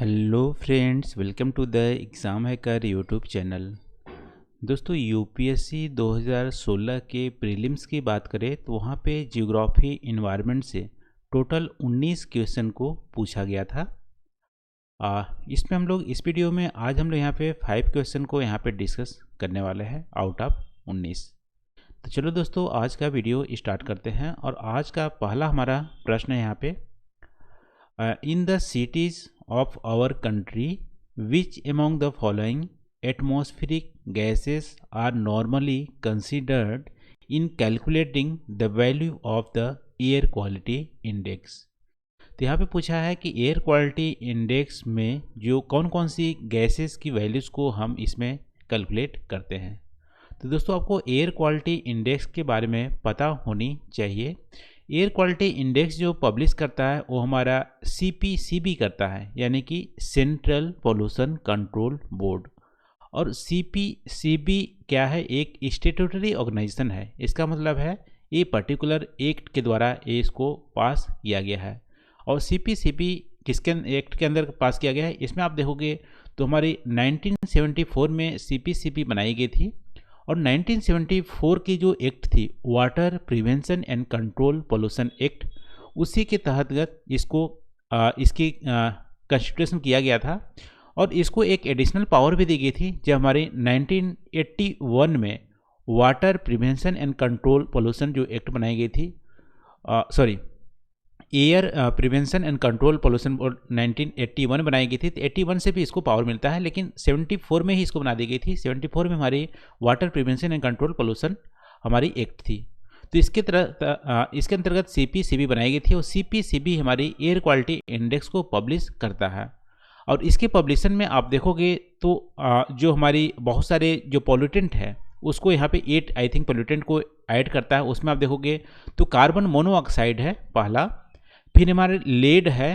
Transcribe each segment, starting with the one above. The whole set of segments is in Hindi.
Hello friends, welcome to the exam hacker YouTube channel. दोस्तों, यूपीएससी 2016 के प्रीलिम्स की बात करें तो वहाँ पे जियोग्राफी इन्वायरमेंट से टोटल 19 क्वेश्चन को पूछा गया था। इसमें हम लोग इस वीडियो में आज हम लोग यहाँ पे 5 क्वेश्चन को यहाँ पे डिस्कस करने वाले हैं आउट ऑफ 19। तो चलो दोस्तों, आज का वीडियो स्टार्ट करते हैं। और आज का पहला हमारा प्रश्न है यहाँ पे, in the cities of our country, which among the following atmospheric gases are normally considered in calculating the value of the air quality index? तो यहाँ पे पूछा है कि एयर क्वालिटी इंडेक्स में जो कौन कौन सी गैसेस की वैल्यूज़ को हम इसमें कैलकुलेट करते हैं। तो दोस्तों, आपको एयर क्वालिटी इंडेक्स के बारे में पता होनी चाहिए। एयर क्वालिटी इंडेक्स जो पब्लिश करता है वो हमारा CPCB करता है, यानी कि सेंट्रल पोल्यूशन कंट्रोल बोर्ड। और CPCB क्या है? एक स्टेट्यूटरी ऑर्गेनाइजेशन है। इसका मतलब है ये पर्टिकुलर एक्ट के द्वारा ये इसको पास किया गया है। और CPCB किसके एक्ट के अंदर पास किया गया है? इसमें आप देखोगे तो हमारी 1974 में CPCB बनाई गई थी। और 1974 की जो एक्ट थी, water prevention and control pollution act, उसी के तहत इसको इसकी कंस्टिट्यूशन किया गया था। और इसको एक एडिशनल पावर भी दी गई थी जब हमारे 1981 में water prevention and control pollution जो एक्ट बनाई गई थी, air prevention and control pollution board 1981 बनाई गई थी। तो 81 से भी इसको पावर मिलता है, लेकिन 74 में ही इसको बना दी गई थी। 74 में हमारी water prevention and control pollution हमारी एक्ट थी। तो इसके अंतर्गत CPCB बनाई गई थी। और CPCB हमारी एयर क्वालिटी इंडेक्स को पब्लिश करता है। और इसके पब्लिशन में आप देखोगे तो जो हमारी बहुत सारे जो पॉल्यूटेंट है उसको यहाँ पे 8 आई थिंक पॉल्यूटेंट को ऐड करता है। उसमें आप देखोगे तो कार्बन मोनोऑक्साइड है पहला, फिर हमारे लेड है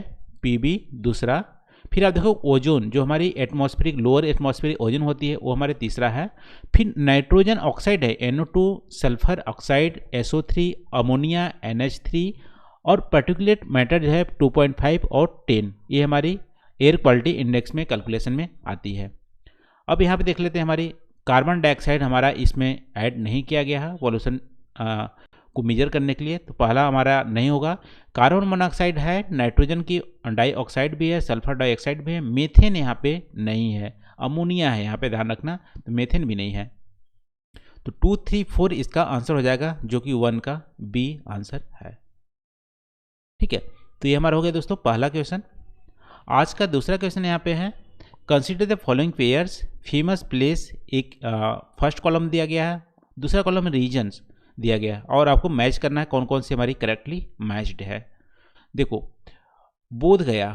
PB दूसरा, फिर आप देखो ओजोन जो हमारी एटमॉस्फेरिक लोअर एटमॉस्फेरिक ओजोन होती है वो हमारे तीसरा है, फिर नाइट्रोजन ऑक्साइड है NO2, sulphur oxide SO3, ammonia NH3, और पर्टिकुलेट मैटर जो है 2.5 और 10। ये हमारी एयर क्वालिटी इंडेक्स में कैलकुलेशन में आती है। अब यहाँ पे देख लेते हैं, हमारी कार्बन डाइऑक्साइड हमारा इसमें ऐड नहीं किया गया है पॉल्यूशन को मेजर करने के लिए, तो पहला हमारा नहीं होगा। कार्बन मोनोऑक्साइड है, नाइट्रोजन की डाइऑक्साइड भी है, सल्फर डाइऑक्साइड भी है, मीथेन यहाँ पे नहीं है, अमोनिया है यहाँ पे, ध्यान रखना, तो मीथेन भी नहीं है। तो 2, 3, 4 इसका आंसर हो जाएगा, जो कि 1 का B आंसर है। ठीक है, तो ये हमारा हो गया दोस्तों पहला क्वेश्चन। आज का दूसरा क्वेश्चन यहाँ पे है, consider the following pairs famous place. एक फर्स्ट कॉलम दिया गया है, दूसरा कॉलम में रीजन्स दिया गया है, और आपको मैच करना है कौन कौन सी हमारी करेक्टली मैच्ड है। देखो, बोध गया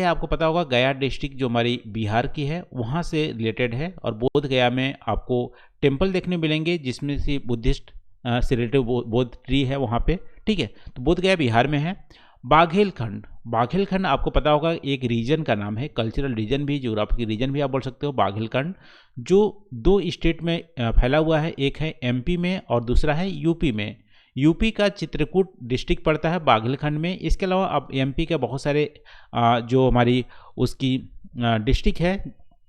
आपको पता होगा, गया डिस्ट्रिक्ट जो हमारी बिहार की है वहाँ से रिलेटेड है। और बोध गया में आपको टेम्पल देखने मिलेंगे जिसमें से बुद्धिस्ट से रिलेटिव बोध ट्री है वहाँ पे। ठीक है, तो बोध गया बिहार में है। बाघेलखंड आपको पता होगा एक रीजन का नाम है, कल्चरल रीजन भी, ज्योग्राफिकल रीजन भी आप बोल सकते हो बाघेलखंड, जो 2 स्टेट में फैला हुआ है, एक है MP में और दूसरा है UP में। UP का चित्रकूट डिस्ट्रिक्ट पड़ता है बाघेलखंड में। इसके अलावा अब MP के बहुत सारे जो हमारी उसकी डिस्ट्रिक्ट है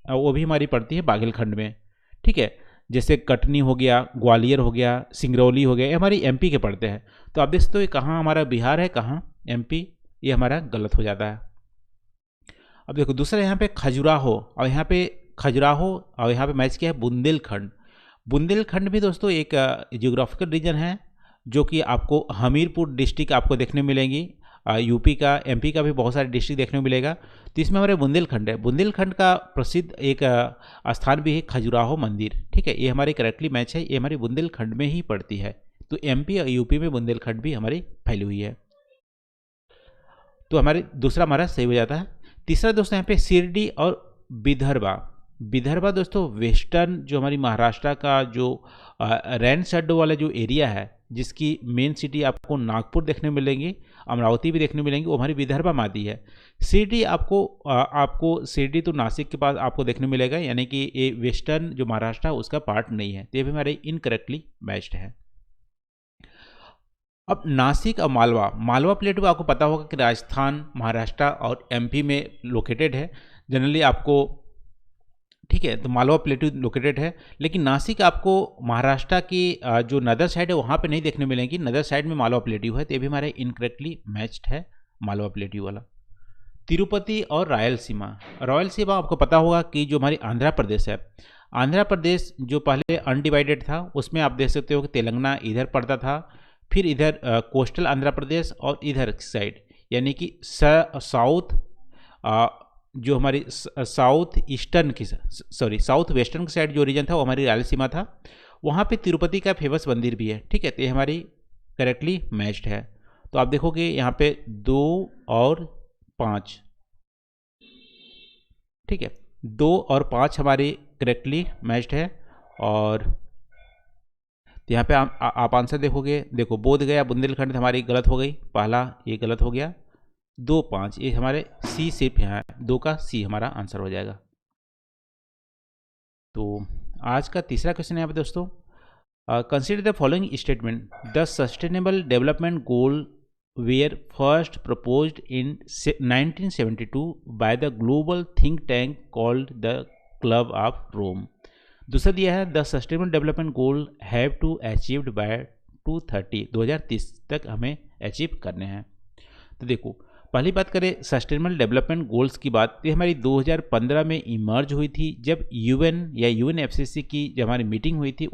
वो भी हमारी पड़ती है बाघेलखंड में। ठीक है, जैसे कटनी हो गया, ग्वालियर हो गया, सिंगरौली हो गया, ये हमारी MP के पड़ते हैं। तो आप देख सकते हो ये कहाँ हमारा बिहार है, कहाँ MP, ये हमारा गलत हो जाता है। अब देखो दूसरा यहाँ पे खजुराहो, और यहाँ पे खजुराहो, और यहाँ पे मैच किया है बुंदेलखंड भी दोस्तों एक जियोग्राफिकल रीजन है, जो कि आपको हमीरपुर डिस्ट्रिक्ट आपको देखने मिलेंगी। UP का, MP का भी बहुत सारे डिस्ट्रिक्ट देखने को मिलेगा। तो इसमें हमारे बुंदेलखंड है। बुंदेलखंड का प्रसिद्ध एक स्थान भी है खजुराहो मंदिर। ठीक है, ये हमारी करेक्टली मैच है, ये हमारी बुंदेलखंड में ही पड़ती है। तो MP और UP में बुंदेलखंड भी हमारी फैली हुई है। तो दूसरा हमारा सही हो जाता है। तीसरा दोस्तों यहाँ पे शिरडी और विदर्भा दोस्तों वेस्टर्न जो हमारी महाराष्ट्र का जो रैन शेडो वाला जो एरिया है, जिसकी मेन सिटी आपको नागपुर देखने मिलेंगी, अमरावती भी देखने मिलेंगी, वो हमारी विदर्भा में आती है। शिरडी आपको शिरडी तो नासिक के पास आपको देखने मिलेगा, यानी कि ये वेस्टर्न जो महाराष्ट्र है उसका पार्ट नहीं है। तो ये भी हमारे इनकरेक्टली मैच्ड है। अब नासिक और मालवा प्लेटू आपको पता होगा कि राजस्थान, महाराष्ट्र और MP में लोकेटेड है, जनरली आपको, ठीक है, तो मालवा प्लेटू लोकेटेड है, लेकिन नासिक आपको महाराष्ट्र की जो नदर साइड है वहाँ पे नहीं देखने मिलेंगी, नदर साइड में मालवा प्लेटू है, तो ये भी हमारे इनकरेक्टली मैच्ड है मालवा प्लेटू वाला। तिरुपति और रायलसीमा, रायलसीमा आपको पता होगा कि जो हमारी आंध्र प्रदेश है, आंध्र प्रदेश जो पहले अनडिवाइडेड था उसमें आप देख सकते हो कि तेलंगाना इधर पड़ता था, फिर इधर कोस्टल आंध्र प्रदेश और इधर साइड यानी कि साउथ, जो हमारी साउथ ईस्टर्न की, सॉरी साउथ वेस्टर्न की साइड जो रीजन था वो हमारी रायलसीमा था, वहाँ पे तिरुपति का फेमस मंदिर भी है, ठीक है, तो ये हमारी करेक्टली मैच्ड है। तो आप देखोगे यहाँ पे 2 और 5, ठीक है, 2 और 5 हमारी करेक्टली मैच्ड है। और तो यहाँ पे आप आंसर देखोगे, देखो बोध गया बुंदेलखंड हमारी गलत हो गई, पहला ये गलत हो गया, 2 5 ये हमारे सी सिर्फ यहाँ 2 का सी हमारा आंसर हो जाएगा। तो आज का तीसरा क्वेश्चन है यहाँ पे दोस्तों, consider the following statement, the sustainable development goal were first proposed in 1972 by the global think tank called the Club of Rome। दूसरा दिया है the sustainable development goal have to achieved by 2030 तक हमें अचीव करने हैं। तो देखो पहली बात करें सस्टेनेबल डेवलपमेंट गोल्स की बात, ये हमारी 2015 में इमर्ज हुई थी जब यूएन या यूएनएफसीसी की जब हमारी मीटिंग हुई थी,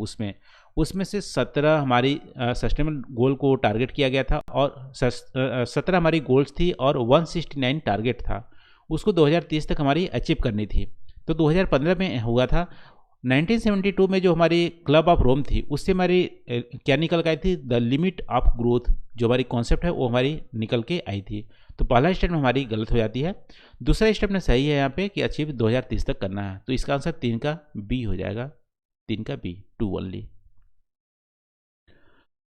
उसमें से 17 हमारी सस्टेनेबल गोल को टारगेट किया गया था और 17 हमारी गोल्स थी और 169 टारगेट था, उसको 2030 तक हमारी अचीव करनी थी। तो 2015 में हुआ था। 1972 में जो हमारी क्लब ऑफ रोम थी उससे हमारी क्या निकल के आई थी, द लिमिट ऑफ ग्रोथ, जो हमारी कॉन्सेप्ट है वो हमारी निकल के आई थी। तो पहला स्टेप में हमारी गलत हो जाती है, दूसरा स्टेप में सही है यहाँ पे कि अचीव 2030 तक करना है, तो इसका आंसर 3 का बी हो जाएगा, 3 का बी, 2 ओनली।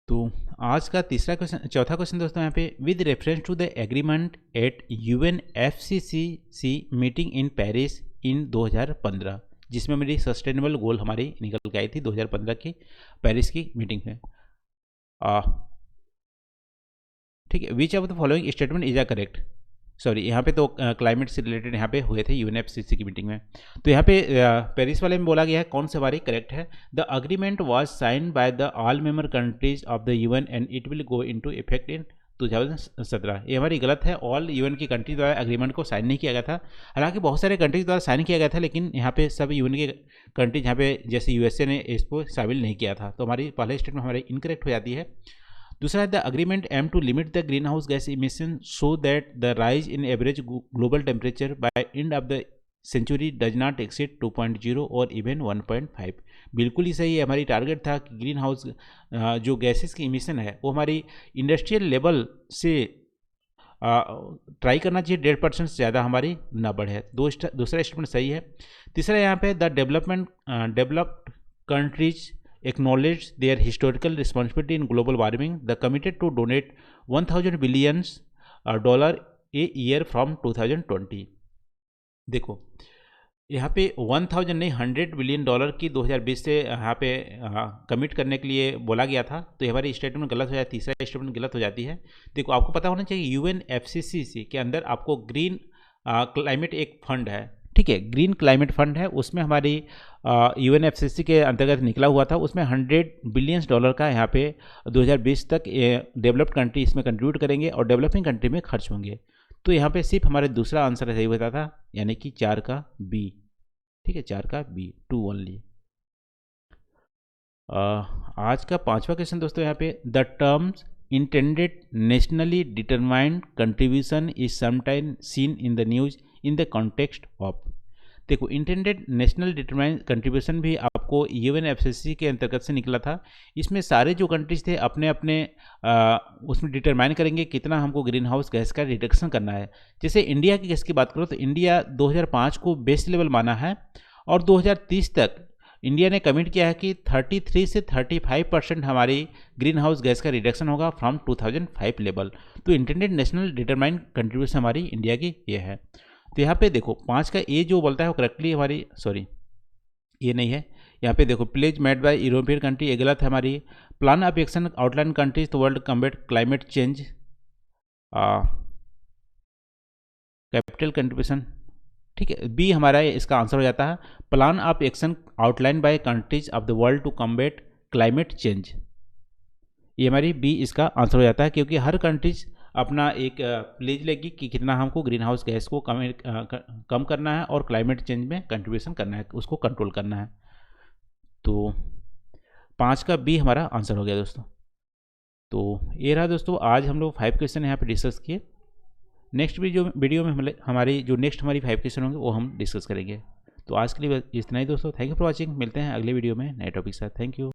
तो आज का चौथा क्वेश्चन दोस्तों यहाँ पे, with reference to the agreement at UNFCCC meeting in Paris in 2015, जिसमें मेरी सस्टेनेबल गोल हमारी निकल के आई थी 2015 की पेरिस की मीटिंग में, ठीक है, which of the following statement is a correct, sorry यहाँ पे तो क्लाइमेट से रिलेटेड यहाँ पे हुए थे यूएनएफसीसी की मीटिंग में, तो यहाँ पे पेरिस वाले में बोला गया है कौन से हमारी करेक्ट है, the agreement was sign by the all member countries of the UN and it will go into effect in 2017, ये हमारी गलत है, ऑल यूएन की कंट्री द्वारा एग्रीमेंट को साइन नहीं किया गया था, हालांकि बहुत सारे कंट्रीज द्वारा साइन किया गया था, लेकिन यहाँ पे सब यूएन के कंट्रीज यहाँ पे जैसे यूएसए ने इसको शामिल नहीं किया था, तो हमारी पहले स्टेटमेंट हमारी इनकरेक्ट हो जाती है। दूसरा है the agreement aim to limit the green house gas emission so that the rise in average global temperature by end of the century does not exceed 2.0 और इवन 1.5, बिल्कुल ही सही है, हमारी टारगेट था कि ग्रीन हाउस जो गैसेस की इमिशन है वो हमारी इंडस्ट्रियल लेवल से ट्राई करना चाहिए 1.5% से ज़्यादा हमारी ना बढ़े, दूसरा स्टेटमेंट सही है। तीसरा यहाँ पे the developed countries acknowledge their historical responsibility in global warming, the committed to donate $1000 billion a year from 2020। देखो यहाँ पे 1000 नहीं $100 बिलियन की 2020 से यहाँ पे कमिट करने के लिए बोला गया था, तो ये हमारी स्टेटमेंट गलत हो जाती है, तीसरा स्टेटमेंट गलत हो जाती है। देखो आपको पता होना चाहिए यूएनएफसीसीसी के अंदर आपको ग्रीन क्लाइमेट एक फंड है, ठीक है, ग्रीन क्लाइमेट फंड है, उसमें हमारी यूएनएफसीसी के अंतर्गत निकला हुआ था, उसमें $100 बिलियन का यहाँ पे 2020 तक डेवलप्ड कंट्री इसमें कंट्रीब्यूट करेंगे और डेवलपिंग कंट्री में खर्च होंगे, तो यहाँ पे सिर्फ हमारे दूसरा आंसर सही होता था, यानी कि 4 का बी, ठीक है, 4 का बी, 2 ओनली। आज का पांचवा क्वेश्चन दोस्तों यहाँ पे, the terms intended nationally determined contribution is sometime seen in the news in the context of, देखो इंटेंडेड नेशनल डिटरमाइंड कंट्रीब्यूशन भी आपको यूएनएफसीसी के अंतर्गत से निकला था, इसमें सारे जो कंट्रीज थे अपने अपने उसमें डिटरमाइन करेंगे कितना हमको ग्रीन हाउस गैस का रिडक्शन करना है। जैसे इंडिया की गैस की बात करो तो इंडिया 2005 को बेस्ट लेवल माना है और 2030 तक इंडिया ने कमिट किया है कि 33 से 35% हमारी ग्रीन हाउस गैस का रिडक्शन होगा फ्रॉम 2005 लेवल, तो इंटेंडेड नेशनल डिटरमाइंड कंट्रीब्यूशन हमारी इंडिया की ये है। तो यहाँ पे देखो 5 का ए जो बोलता है वो करेक्टली हमारी, सॉरी ये नहीं है, यहाँ पे देखो pledge made by European country, ये गलत है हमारी, plan of action outline countries to world combat climate change, capital contribution ठीक है, बी हमारा इसका आंसर हो जाता है plan of action outline by countries of the world to combat climate change. ये हमारी बी इसका आंसर हो जाता है, क्योंकि हर कंट्रीज अपना एक प्लेज लेगी कि कितना हमको ग्रीन हाउस गैस को कम करना है और क्लाइमेट चेंज में कंट्रीब्यूशन करना है, उसको कंट्रोल करना है। तो 5 का बी हमारा आंसर हो गया दोस्तों। तो ये रहा दोस्तों, आज हम लोग 5 क्वेश्चन यहाँ पे डिस्कस किए। नेक्स्ट वीडियो में हमारी जो नेक्स्ट हमारी 5 क्वेश्चन होंगे वो हम डिस्कस करेंगे। तो आज के लिए इतना ही दोस्तों, थैंक यू फॉर वॉचिंग। मिलते हैं अगले वीडियो में नए टॉपिक के साथ। Thank you.